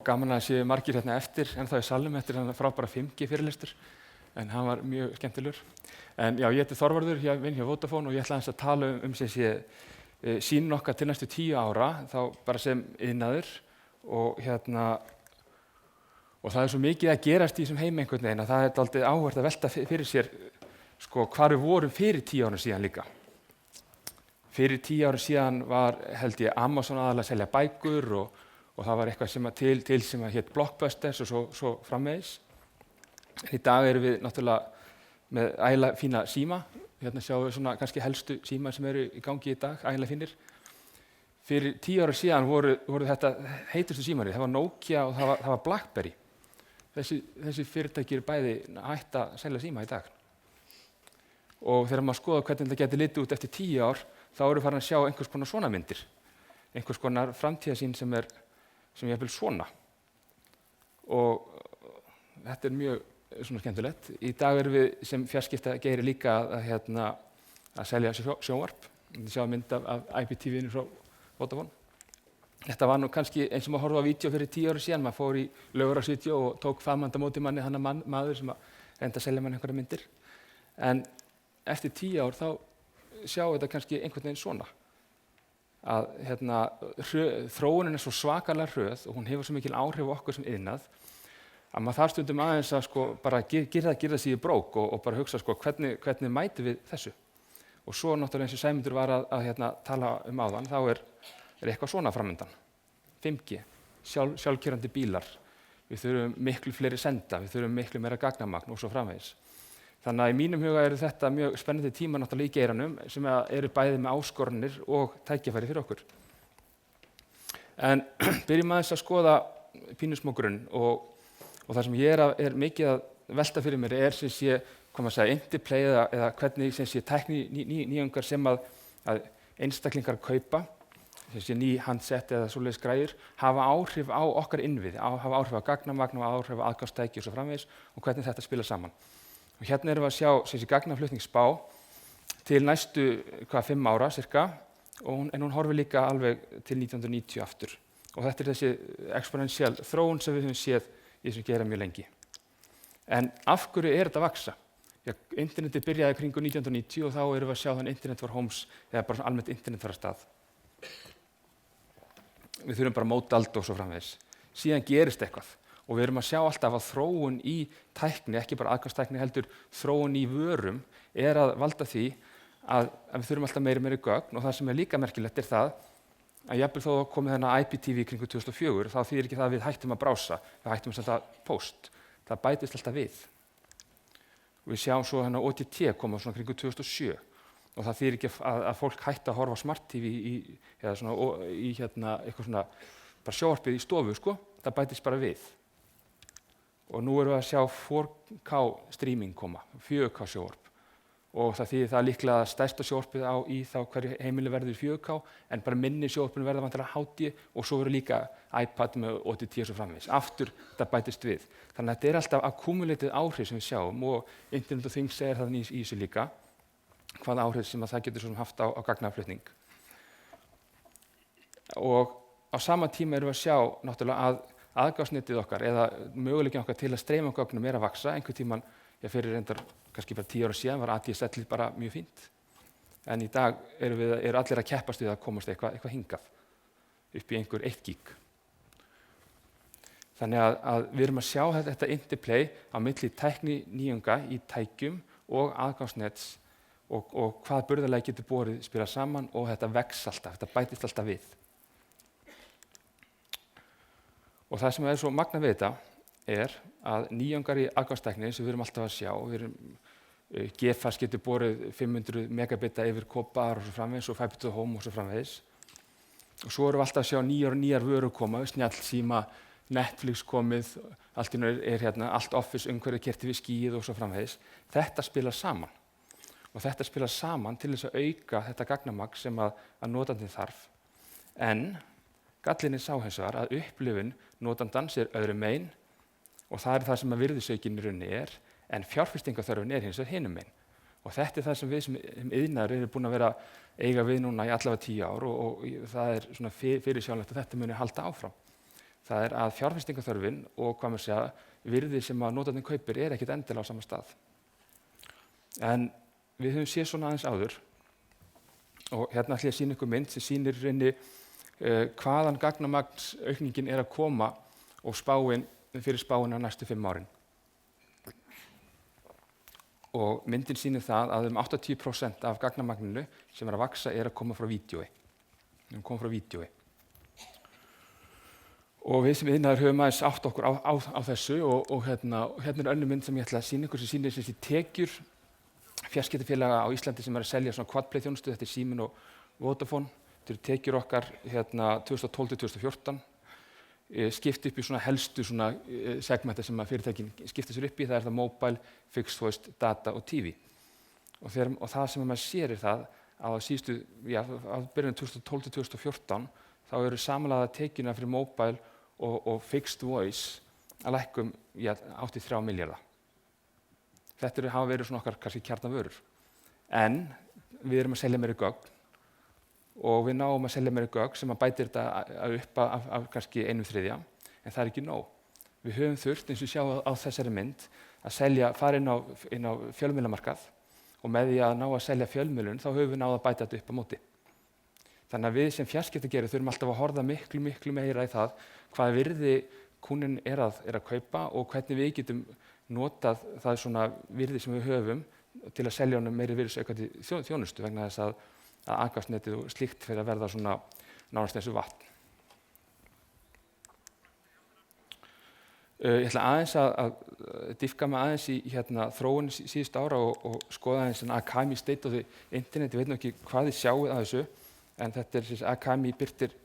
gaman að séu margir hérna eftir en þá í salnum eftir hann frábæra 5G fyrirlestur en hann var mjög skemmtilegur. En já, ég heiti Þorvarður, ég vinn hjá Vodafone og ég ætla aðeins að tala sem sé sýnin okkar til næstu 10 ára, þá bara sem iðnaður og og það er svo mikið að gerast í þessum heimi einhvern veginn að það er dálítið áhugavert að velta fyrir sér hvar við vorum fyrir 10 árum síðan líka. Fyrir 10 árum síðan var, held ég, Amazon aðalega að selja bækur og það var eitthvað sem til sem hét Blockbusters og svo framvegis. Í dag erum við náttúrulega með ægilega fína síma. Hérna sjáum við svona kannski helstu síma sem eru í gangi í dag, ægilega fínir. Fyrir 10 árum síðan voru þetta heitustu símar. Það var Nokia og það var BlackBerry. Þessi fyrirtæki eru bæði hætt að selja síma í dag. Og þegar maður skoðar hvernig þetta geti litið út eftir 10 ár, þá erum við farin að sjá einhvers konar svona myndir. Einhvers konar framtíðarsýn sem er jafnvel svona. Og þetta er mjög svona skemmtilegt. Í dag erum við sem fjarskiptageiri líka að selja sjónvarp. Þið sjáum mynd af IPTV-inu frá Vodafone. Þetta var nú kannski eins og maður horfði á vídeo fyrir 10 árum síðan. Maður fór í Laugarásvídeó og tók faðmandi á móti manni, hann maður sem reyndi að selja manni einhverjar myndir. En eftir 10 ár þá sjáum við þetta kannski einhvern veginn svona. Að þróunin er svo svakalega hröð og hún hefur svo mikil áhrif á okkur sem iðnað að maður þarf stundum aðeins að bara gera sig í brók og bara hugsa hvernig mætum við þessu. Og svo náttúrulega eins og Sæmundur var að tala áðan, þá er eitthvað svona framundan. 5G, sjálfkeyrandi bílar, við þurfum miklu fleiri senda, við þurfum miklu meira gagnamagn og svo framvegis. Þannig að í mínum huga eru þetta mjög spennandi tímar náttúrulega í geiranum sem eru bæði með áskorunir og tækifæri fyrir okkur. En byrjum aðeins að skoða pínusmá grunn og það sem ég er mikið að velta fyrir mér er sem sé, hvað maður segja, interplay eða hvernig sem sé tækni nýjungar sem að einstaklingar kaupa, sem sé ný handset eða svoleiðis græjur, hafa áhrif á okkar innviði, hafa áhrif á gagnamagn og áhrif á aðgangstæki og svo framvegis og hvernig þetta spila saman. Og hérna erum við að sjá sem sé gagnaflutningsspá til næstu 5 ára cirka en hún horfir líka alveg til 1990 aftur. Og þetta er þessi exponential þróun sem við höfum séð í þessum geira mjög lengi. En af hverju er þetta að vaxa? Ja, internetið byrjaði kringu 1990 og þá erum við að sjá þannig internet for homes eða bara almennt internet fara af stað. Við þurfum bara mótald og svo framvegis. Síðan gerist eitthvað. Og við erum að sjá alltaf að þróun í tækni, ekki bara aðgangstækni heldur, þróun í vörum er að valda því að við þurfum alltaf meiri gögn og það sem er líka merkilegt er það að jafnvel þó að komið þennan IPTV kringu 2004 þá þýðir ekki það að við hættum að brása, við hættum að senda post. Það bætist alltaf við. Og við sjáum svo OTT koma svona kringu 2007 og það þýðir ekki að fólk hætti að horfa á smart TV eða svona í eitthvað svona bara sjónvarpið í stofu, það bætist bara við. Og nú erum við að sjá 4K streaming koma, 4K sjónvarp. Og það þýðir það líklega að stærsta sjónvarpið í þá hverju heimili verður 4K, en bara minni sjónvarpinu verða vantilega HD og svo verður líka iPad með OTT og svo framvegis. Aftur það bætist við. Þannig að þetta er alltaf accumulated áhrif sem við sjáum og Internet of Things segir það í þessu líka, hvaða áhrif sem það getur haft á gagnaflutning. Og á sama tíma erum við að sjá náttúrulega að aðgangsnetið okkar eða möguleikin okkar til að streyma gögnum er að vaxa. Einhvern tímann, fyrir reyndar kannski bara 10 ára síðan var ADSL bara mjög fínt. En í dag eru allir að keppast við að komast eitthvað hingað upp í einhver 1 gig. Þannig að við erum að sjá þetta interplay á milli tækni nýjunga í tækjum og aðgangsnets og hvað burðarlega getur borið spila saman og þetta vex alltaf, þetta bætist alltaf við. Og það sem er svo magnað við þetta er að nýjungar í aðgangstækni sem við erum alltaf að sjá, GFAS getur borið 500 megabita yfir kopar og svo framvegis og fiber to the home og svo framvegis. Og svo erum við alltaf að sjá nýjar vörur koma, snjallsíma, Netflix komið, allt allt Office umhverfið kerti við skíið og svo framvegis. Þetta spilar saman. Og þetta spilar saman til þess að auka þetta gagnamagn sem að notandinn þarf. En gallinn er sá hins vegar að upplifun notandans er öðru megin og það er það sem að virðisaukin í rauninni er, en fjárfestingarþörfin er hins vegar hinum megin. Og þetta er það sem við sem iðnaður erum búin að vera eiga við núna í allavega 10 ár og það er svona fyrirsjáanlegt að þetta muni halda áfram. Það að fjárfestingarþörfin og hvað maður segja, virði sem að notandinn kaupir ekkert endilega á sama stað. En við höfum séð svona aðeins áður og hérna ætla ég að sýna ykkur mynd sem sýnir í rauninni hvaðan gagnamagnsaukningin að koma og fyrir spáin á næstu 5 árin. Og myndin sýnir það að 80% af gagnamagninu sem að vaxa að koma frá vídeói. Og við sem iðnaður höfum aðeins átt okkur á þessu og hérna önnur mynd sem ég ætla að sýna ykkur sem sýnir þessi tekjur fjarskiptafélaga á Íslandi sem að selja svona quad-play þjónustu, þetta Síminn og Vodafone. Þetta eru tekjur okkar 2012-2014, skipt upp í svona helstu segmenta sem að fyrirtækin skipta sér upp í, það það mobile, fixed voice, data og TV. Og það sem maður sér það að síðustu, á byrjun 2012-2014 þá eru samanlagða tekjurnar fyrir mobile og fixed voice að lækka 83 milljarða. Þetta hafa verið svona okkar kannski kjarnavörur. En við erum að selja meiri gögn og við náum að selja meiri gögn sem að bætir þetta upp af kannski 1/3, en það ekki nóg. Við höfum þurft, eins og sjá á þessari mynd, að fara inn á fjölmiðlamarkað og með því að ná að selja fjölmiðlun þá höfum við náð að bæta þetta upp á móti. Þannig að við sem fjarskiptagerar þurfum alltaf að horfa miklu meira í það hvað virði kúnninn að kaupa og hvernig við getum notað það svona virði sem við höfum til að selja honum meiri virðisaukandi þjónustu vegna þess að aðgangsnetið og slíkt fyrir að verða svona nánast eins og vatn. Ég ætla aðeins að dýpka mig aðeins í þróun síðustu ára og skoða aðeins Academy State of the Internet. Ég veit nú ekki hvað þið sjáið að þessu, en þetta þessi Academy birtir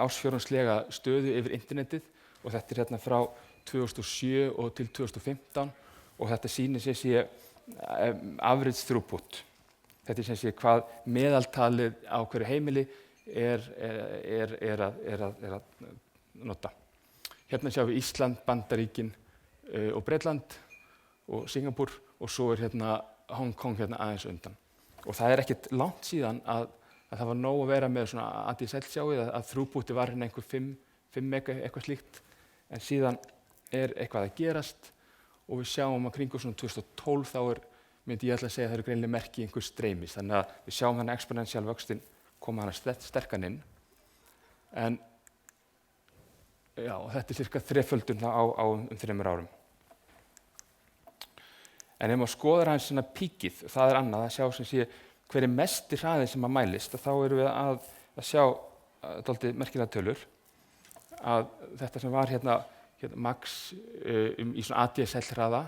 ársfjórðungslega stöðu yfir internetið og þetta frá 2007 og til 2015 og þetta sýnir sé average throughput. Þetta sem sé hvað meðaltalið á hverju heimili að nota. Hérna sjáum við Ísland, Bandaríkin og Bretland og Singapúr og svo Hong Kong aðeins undan. Og það ekkert langt síðan að það var nóg að vera með svona ADSL sjáið að throughputi var einhver 5 mega eitthvað slíkt, en síðan eitthvað að gerast og við sjáum að kringu svona 2012 þá myndi ég ætla að segja að það greinilega merki einhvers streymis, þannig að við sjáum þannig exponential vöxtinn koma sterkan inn. En já, þetta cirka þreföldun á 3 árum. En ef maður skoðar aðeins svona píkið, það annað að sjá sem sé hver mesti hraði sem að mælist, þá erum við að sjá dálítið merkilega tölur að þetta sem var max í svona ADSL hraða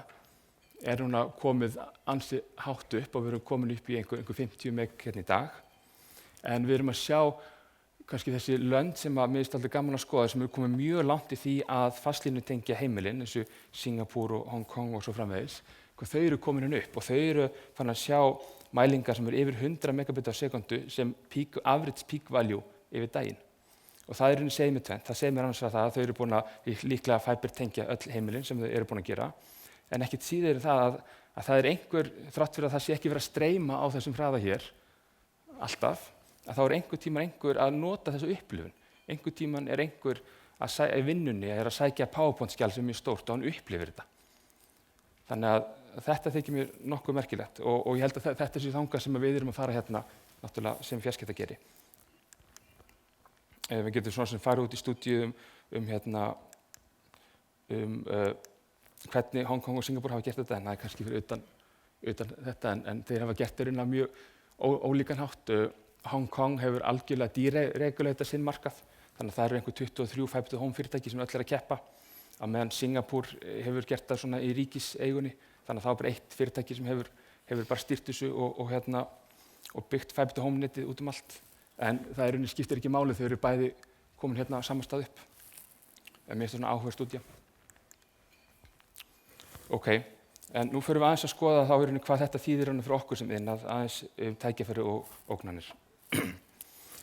núna komið ansi hátt upp og við erum komin upp í einhver 50 meg í dag. En við erum að sjá kannski þessi lönd sem að mér finnst alltaf gaman að skoða sem eru komið mjög langt í því að fastlínutengja heimilin eins og Singapúr og Hong Kong og svo framvegis, hvað þau eru komin upp og þau eru fann að sjá mælingar sem eru yfir 100 megabit á sekundu sem average peak value yfir daginn. Og það segir mér tvennt. Það segir mér annars að þau eru búin að líklega fæbertengja öll heimilin sem þau eru búin að gera. En ekkert síður það að það einhver, þrátt fyrir að það sé ekki verið að streyma á þessum hraða hér, alltaf, að þá einhver tíman einhver að nota þessu upplifun. Einhver tíman einhver í vinnunni að sækja PowerPoint-skjal sem er mjög stórt og hann upplifir þetta. Þannig að þetta þykir mér nokkuð merkilegt og ég held að þetta sé þangað sem við erum að fara náttúrulega sem fjarskiptageri. Við getum svona sem farið út í stúdíu hvernig Hong Kong og Singapúr hafa gert þetta, en það kannski fyrir utan þetta, en þeir hafa gert þetta mjög ólíkan hátt. Hong Kong hefur algjörlega deregulata sinn markað, þannig að það eru einhver 23 fiber to home fyrirtæki sem öll að keppa, á meðan Singapúr hefur gert það svona í ríkiseigunni, þannig að það var bara eitt fyrirtæki sem hefur bara stýrt þessu og byggt fiber to home netið út allt. En það skiptir ekki máli, þau eru bæði komin á sama stað upp. Mér finnst svona áhuga stúdía. Ok, en nú förum við aðeins að skoða þá hvað þetta þýðir fyrir okkur sem iðnað, aðeins tækifæri og ógnanir.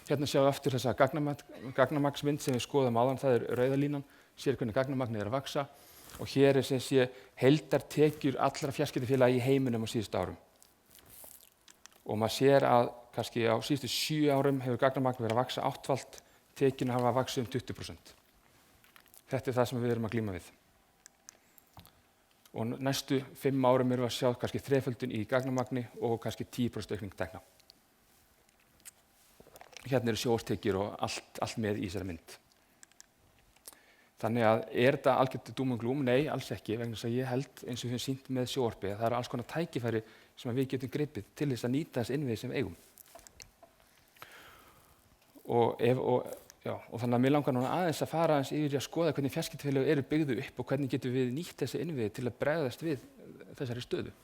Hérna sjáum við aftur þessa gagnamagnsmynd sem við skoðum áðan, það rauða línan, sér hvernig gagnamagnið að vaxa og hér sem sé heildartekjur allra fjarskiptafélaga í heiminum á síðustu árum. Og maður sér að kannski á síðustu 7 árum hefur gagnamagn verið að vaxa 8-falt, tekjurnar hafa vaxið 20%. Þetta það sem við erum að glíma við. Og næstu 5 árum erum við að sjá kannski 3-földun í gagnamagni og kannski 10% aukning tekna. Hérna eru sjónvarpstekjur og allt með í þessari mynd. Þannig að þetta algjört doom and gloom? Nei, alls ekki, vegna þess að ég held, eins og við höfum sýnt með sjónvarpi, að það eru alls konar tækifæri sem við getum gripið til þess að nýta þess innviði sem við eigum. Og þannig að mér langar núna aðeins að fara aðeins yfir að skoða hvernig fjarskiptafélög eru byggðu upp og hvernig getum við nýtt þessi innviði til að bregðast við þessari stöðu.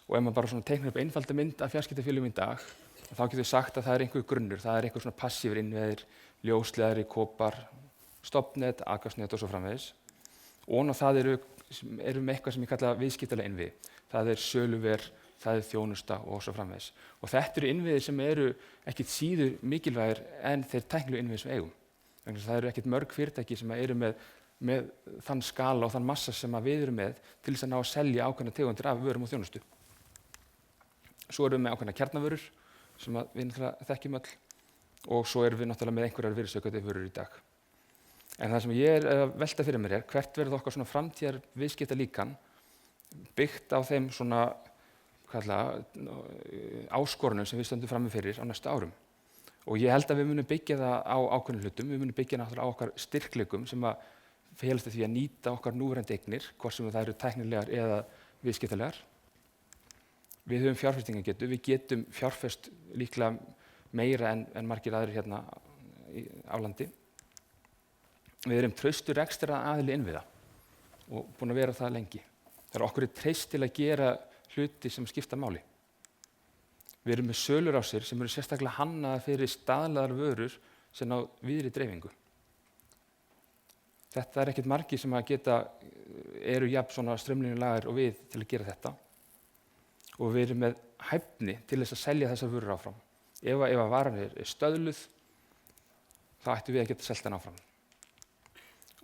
Og ef maður bara svona teiknar upp einfalda mynd af fjarskiptafélögum í dag, þá getum við sagt að það einhver grunnur, það einhver svona passífur innviðir, ljósleiðari, kopar, stofnnet, aðgangsnet og svo framvegis. Og það eru með eitthvað sem ég kalla viðskiptalega innviði. Það söluver, það þjónusta og svo framvegis. Og þetta eru innviðir sem eru ekkert síður mikilvægir en þeir tæknilegu innviðir sem við eigum. Það eru ekkert mörg fyrirtæki sem eru með þann skala og þann massa sem við erum með til þess að ná að selja ákveðna tegundir af vörum og þjónustu. Svo erum við með ákveðna kjarnavörur sem við náttúrulega þekkjum öll og svo erum við náttúrulega með einhverjar virðisaukaðar vörur í dag. En það sem ég að velta fyrir mér hvert verður okkar svona framtíðar viðskiptalíkan byggt á þeim svona áskorunum sem við stöndum frammi fyrir á næstu árum. Og ég held að við munum byggja það á ákveðnum hlutum, við munum byggja náttúrulega á okkar styrkleikum sem að felast í því að nýta okkar núverandi eignir, hvort sem það eru tæknilegar eða viðskiptalegar. Við höfum fjárfestingargetu, við getum fjárfest líklega meira en margir aðrir hérna á landi. Við erum traustur rekstraraðili innviða og búin að vera það lengi. Það okkur treyst til að gera hluti sem skipta máli. Við erum með sölurásir sem eru sérstaklega hannaðar fyrir staðlaðar vörur sem ná víðri dreifingu. Þetta ekkert margir sem eru jafn svona straumlínulagar og við til að gera þetta. Og við erum með hæfni til þess að selja þessar vörur áfram. Ef að varan stöðluð, þá ættum við að geta selt henni áfram.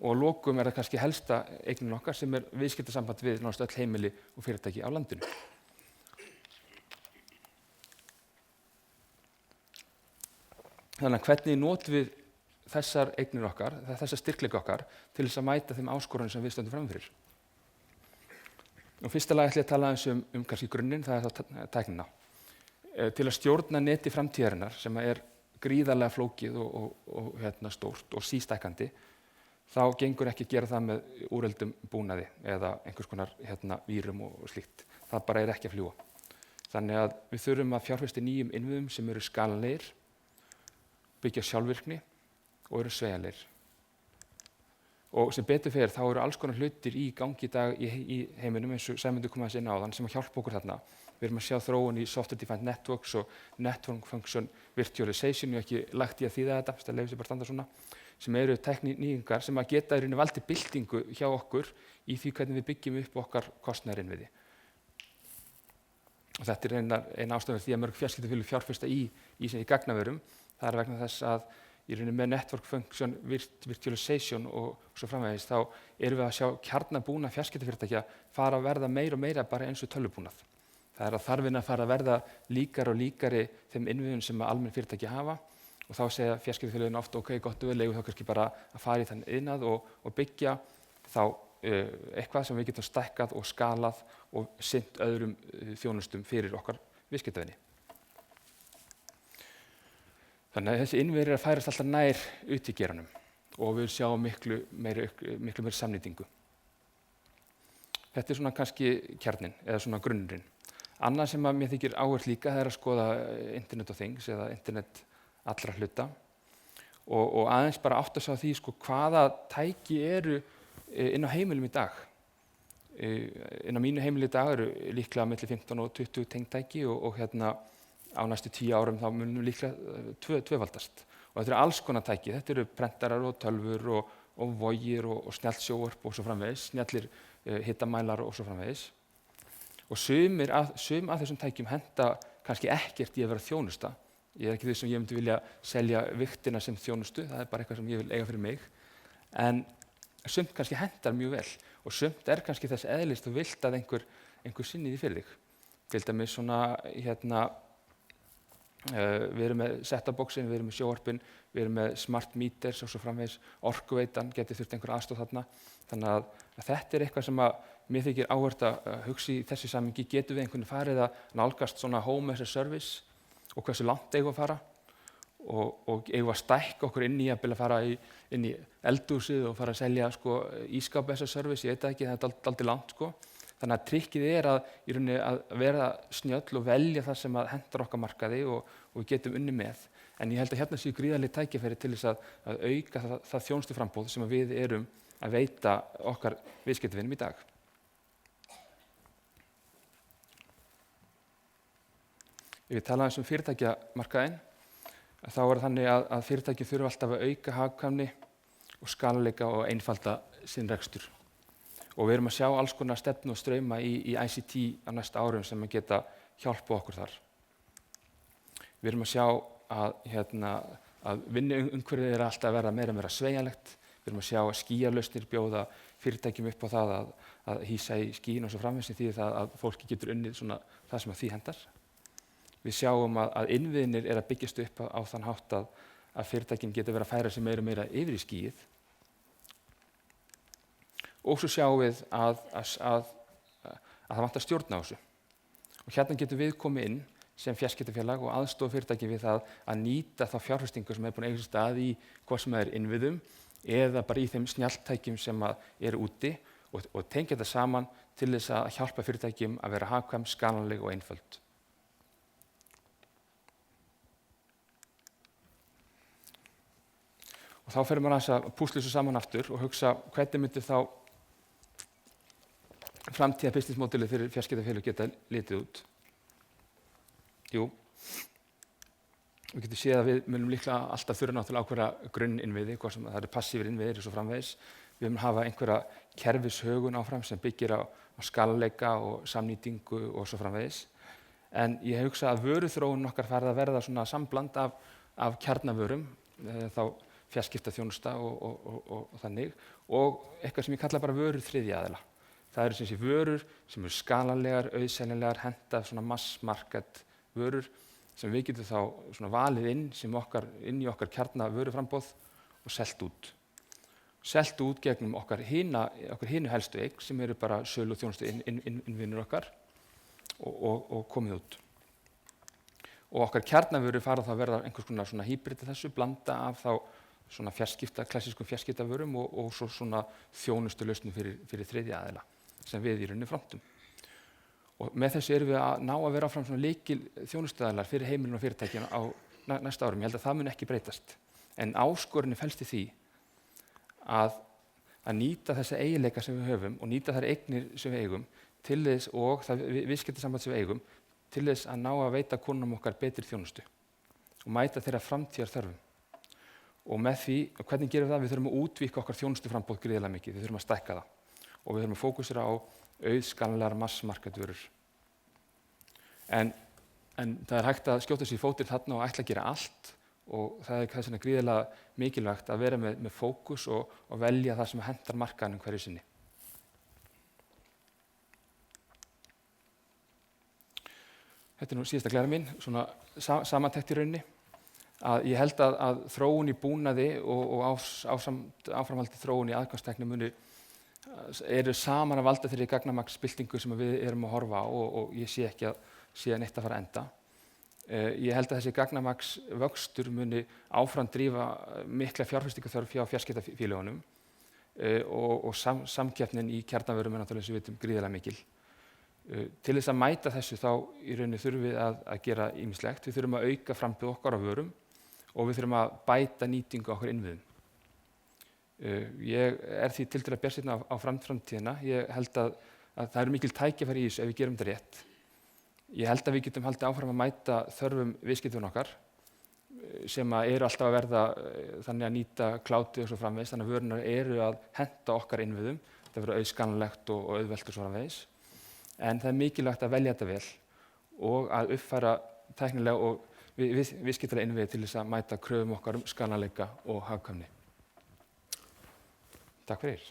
Og að lokum það kannski helsta eignin okkar sem viðskiptasamband við nánast öll heimili og fyrirtæki á landinu. Þannig að hvernig notum við þessar eignir okkar, þessar styrkleika okkar til þess að mæta þeim áskorunum sem við stöndum fram fyrir. Og fyrsta lagi ætla ég að tala aðeins kannski grunninn, það þá tæknina. Til að stjórna neti framtíðarinnar sem gríðarlega flókið og stórt og sístækkandi, þá gengur ekki að gera það með úröldum búnaði eða einhvers konar vírum og slíkt. Það bara ekki að fljúga. Þannig að við þurfum að fjárfesta í nýjum innviðum sem eru skalanlegir, byggja sjálfvirkni og eru sveigjanlegir. Og sem betur fer þá eru alls konar hlutir í gangi í dag í heiminum eins og Sæmundur kom aðeins inn á þann sem að hjálpa okkur þarna. Við erum að sjá þróun í Software Defined Networks og Network Function Virtualization, ég hef ekki lagt í að þýða þetta, það leyfir sér bara standa svona, sem eru tækninýjungar sem að geta í rauninni valdið byltingu hjá okkur í því hvernig við byggjum upp okkar kostnaðarinnviði. Og þetta eina ástæðan því að mörg fjarskiptafélög fjárfesta í gagnavörum. Það vegna þess að í rauninni með Network Function Virtualization og svo framvegis þá erum við að sjá kjarnabúna fjarskiptafyrirtækja fara að verða meira og meira bara eins og tölvubúnað. Það að þarfin að fara að verða líkari og líkari þeim innviðum sem almenn fyrirtæki hafa og þá segja fjarskiptafélögin oft ok, gott og vel, eigum þá kannski bara að fara í þann iðnað og byggja þá eitthvað sem við getum stækkað og skalað og sinnt öðrum þjónustum fyrir okkar viðskiptavini. Þannig að þessi innviðir að færast alltaf nær út í geiranum og við sjáum miklu meiri samnýtingu. Þetta svona kannski kjarninn eða svona grunnurinn. Annað sem að mér þykir áherslu líka það að skoða Internet of Things eða Internet allra hluta og aðeins bara átta sig á því hvaða tæki eru inn á heimilum í dag. Inn á mínu heimili í dag eru líklega milli 15 og 20 tengtæki og á næstu 10 árum þá munum líklega tvöfaldast. Og þetta eru alls konar tæki, þetta eru prentarar og tölvur og vogir og snjallt sjónvarp og svo framvegis, snjallir hitamælar og svo framvegis. Og sum af þessum tækjum henta kannski ekkert í að vera þjónusta. Ég ekki því sem ég myndi vilja selja vigtina sem þjónustu, það bara eitthvað sem ég vil eiga fyrir mig. En sumt kannski hentar mjög vel og sumt kannski þess eðlist og vilt að einhver sinni því fyrir þig. Til dæmis svona Við erum með set-top-boxin, við erum með sjónvarpin, við erum með smart meters og svo framvegis. Orkuveitan geti þurft einhver aðstoð þarna. Þannig að þetta er eitthvað sem að mér þykir áhugavert að hugsa í þessu samhengi. Getum við einhvern veginn farið að nálgast svona home as a service og hversu langt eigum við að fara og eigum við að stækka okkur inn í að fara inn í eldhúsið og fara að selja ískáp as a service, ég veit það ekki, það er dálítið langt Þannig að trikkið er í rauninni að vera snjöll og velja það sem hentar okkar markaði og við getum unnið með. En ég held að hérna séu gríðarleg tækifæri til þess að auka það þjónustuframboð sem við erum að veita okkar viðskiptavinum í dag. Ef við tala um fyrirtækjamarkaðinn, þá er þannig að fyrirtæki þurfa alltaf að auka hagkvæmni og skalaleika og einfalda sinn rekstur. Og við erum að sjá alls konar stefnu og strauma í ICT á næsta árum sem geta hjálpa okkur þar. Við erum að sjá að vinnuumhverfið er alltaf að verða meira og meira sveigjanlegt. Við erum að sjá að skýjalausnir bjóða fyrirtækjum upp á það að hýsa í skýin og svo framvegis því það að fólki getur unnið svona það sem að því hendar. Við sjáum að innviðinir er að byggjast upp á þann hátt að fyrirtækin getur verið að færa sig meira og meira yfir í skýið. Og svo sjáum við að það vantar stjórn á þessu. Og hérna getum við komið inn sem fjarskiptafélag og aðstoða fyrirtæki við það að nýta þá fjárfestingu sem búin að eiga sér stað í hvað sem er innviðum eða bara í þeim snjalltækjum sem eru úti og tengja þetta saman til þess að hjálpa fyrirtækjum að vera hagkvæm, skalanleg og einföld. Og þá fer maður að púsla þessu saman aftur og hugsa hvernig myndi þá framtíða businessmódelið fyrir fjarskiptafélög geta litið út. Jú, við getum séð að við munum líklega alltaf þurfa náttúrulega ákveðna grunninnviði, hvað sem það eru passífir innviðir og svo framvegis. Við munum hafa einhverja kerfishögun áfram sem byggir á skalaleika og samnýtingu og svo framvegis. En ég hugsa að vöruþróun okkar farið að verða svona sambland af kjarnavörum, þá fjarskiptaþjónusta og þannig, og eitthvað sem ég kalla bara vörur þriðja aðila. Það eru sem sé vörur sem eru skalanlegar, auðseljanlegar, henta svona mass-market vörur sem við getum þá svona valið inn í okkar kjarnavöruframboð og selt út. Selt út gegnum okkar hinu helstu eign sem eru bara sölu og þjónustu innviðnir okkar og komið út. Og okkar kjarnavörur fara þá að verða einhvers konar svona hýbriti þessu, blanda af þá svona klassískum fjarskiptavörum og svo svona þjónustulausnum fyrir þriðja aðila sem við í rauninni frontum. Og með þessu erum við að ná að vera áfram svona lykil þjónustuaðilar fyrir heimilin og fyrirtækin á næsta árum. Ég held að það mun ekki breytast. En áskorunin felst í því að nýta þessa eiginleika sem við höfum og nýta þær eignir sem við eigum til þess og það viðskiptasamband sem við eigum til þess að ná að veita kúnnum okkar betri þjónustu og mæta þeirra framtíðar þörfum. Og með því, hvernig gerum við það? Við þurfum að útvíkka okkar þjónustuframboð gríðarlega mikið, við þurfum að stækka það og við þurfum að fókusera á auðskanlegar mass-market-vörur. En það er hægt að skjóta sér í fótinn þarna og ætla að gera allt og það er svona gríðarlega mikilvægt að vera með fókus og velja það sem hentar markaðnum hverju sinni. Þetta er nú síðasta glæra mín, svona samantekt í rauninni. Að ég held að þróun í búnaði og áframhaldi þróun í aðgangstækni eru saman að valda þeirri gagnamagnsbyltingu sem við erum að horfa á og ég sé ekki að sé neitt að fara að enda. Ég held að þessi gagnamagsvöxtur muni áfram drífa mikla fjárfestingarþörf hjá fjarskiptafélögunum og samkeppnin í kjarnavörum er náttúrulega sem við vitum gríðarlega mikil. Til þess að mæta þessu þá í rauninni þurfum við að gera ýmislegt. Við þurfum að auka framboð okkar á vörum og við þurfum að bæta nýtingu okkar innviðum. Ég er því tiltölulega bjartsýnn á framtíðina. Ég held að það eru mikil tækifæri í þessu ef við gerum þetta rétt. Ég held að við getum haldið áfram að mæta þörfum viðskiptavina okkar sem eru alltaf að verða þannig að nýta cloudið og svo framvegis. Þannig að vörurnar eru að henta okkar innviðum. Það verður auðskanlegt og auðvelt og svo framvegis. En það er mikilvægt að velja þetta vel og að uppfæra tæknilega og viðskiptalega innviði til þess að mæta kröfum okkar skalanleika og hagkvæmni. Takk fyrir.